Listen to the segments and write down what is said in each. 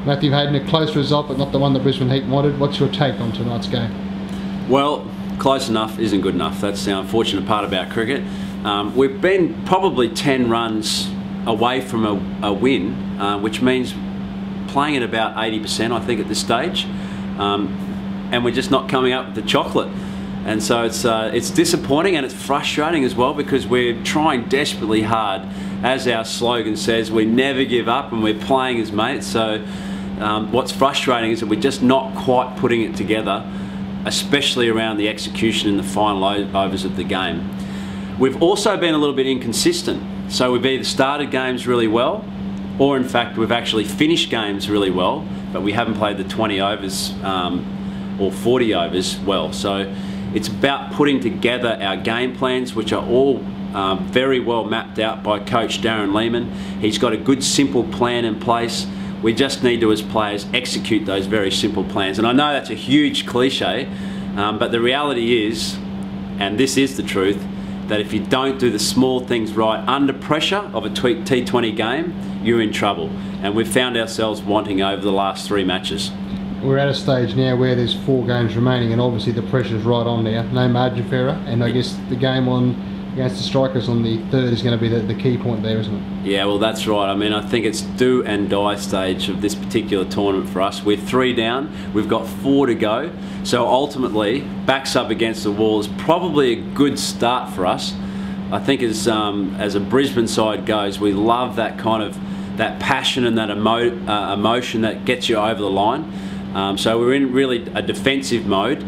Matthew Hayden, a close result but not the one that Brisbane Heat wanted. What's your take on tonight's game? Well, close enough isn't good enough. That's the unfortunate part about cricket. We've been probably 10 runs away from a win, which means playing at about 80%, I think, at this stage, and we're just not coming up with the chocolate. And so it's disappointing and it's frustrating as well, because we're trying desperately hard. As our slogan says, we never give up, and we're playing as mates. So what's frustrating is that we're just not quite putting it together, especially around the execution in the final overs of the game. We've also been a little bit inconsistent. So we've either started games really well, or in fact we've actually finished games really well, but we haven't played the 20 overs or 40 overs well. So it's about putting together our game plans, which are all very well mapped out by Coach Darren Lehman. He's got a good simple plan in place. We just need to, as players, execute those very simple plans. And I know that's a huge cliche, but the reality is, and this is the truth, that if you don't do the small things right under pressure of a T20 game, you're in trouble. And we've found ourselves wanting over the last 3 matches. We're at a stage now where there's 4 games remaining, and obviously the pressure's right on now. No margin for error, and I guess the game against the Strikers on the 3rd is going to be the key point there, isn't it? Yeah, well, that's right. I mean, I think it's do and die stage of this particular tournament for us. We're 3 down, we've got 4 to go. So ultimately, backs up against the wall is probably a good start for us. I think as a Brisbane side goes, we love that kind of passion and that emotion that gets you over the line. So we're in really a defensive mode.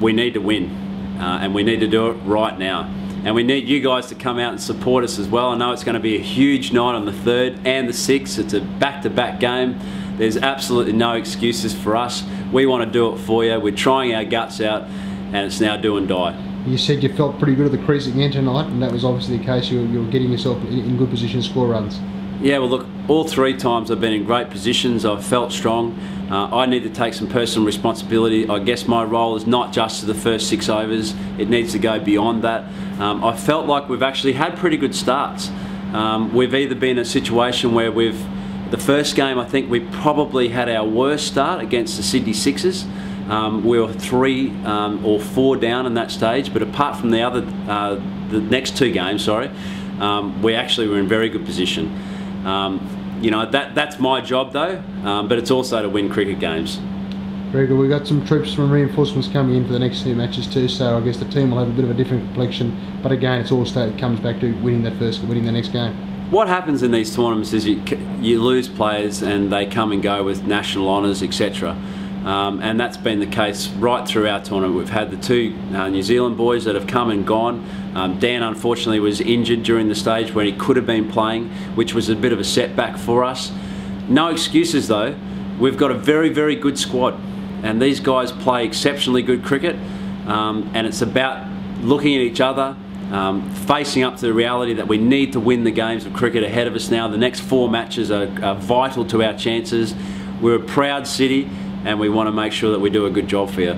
We need to win, and we need to do it right now. And we need you guys to come out and support us as well. I know it's going to be a huge night on the 3rd and the 6th. It's a back-to-back game. There's absolutely no excuses for us. We want to do it for you. We're trying our guts out, and it's now do and die. You said you felt pretty good at the crease again tonight, and that was obviously the case. You were getting yourself in good position to score runs. Yeah, well, look, all 3 times I've been in great positions. I've felt strong. I need to take some personal responsibility. I guess my role is not just to the first 6 overs. It needs to go beyond that. I felt like we've actually had pretty good starts. We've either been in a situation where the first game, I think we probably had our worst start against the Sydney Sixers. We were 3 or 4 down in that stage, but apart from the next 2 games, we actually were in very good position. You know, that's my job though, but it's also to win cricket games. Very good. We've got some troops from reinforcements coming in for the next 2 matches too, so I guess the team will have a bit of a different complexion, but again it comes back to winning the next game. What happens in these tournaments is you lose players and they come and go with national honours, etc. And that's been the case right through our tournament. We've had the 2 New Zealand boys that have come and gone. Dan unfortunately was injured during the stage when he could have been playing, which was a bit of a setback for us. No excuses though. We've got a very, very good squad, and these guys play exceptionally good cricket, and it's about looking at each other, facing up to the reality that we need to win the games of cricket ahead of us now. The next 4 matches are vital to our chances. We're a proud city, and we want to make sure that we do a good job for you.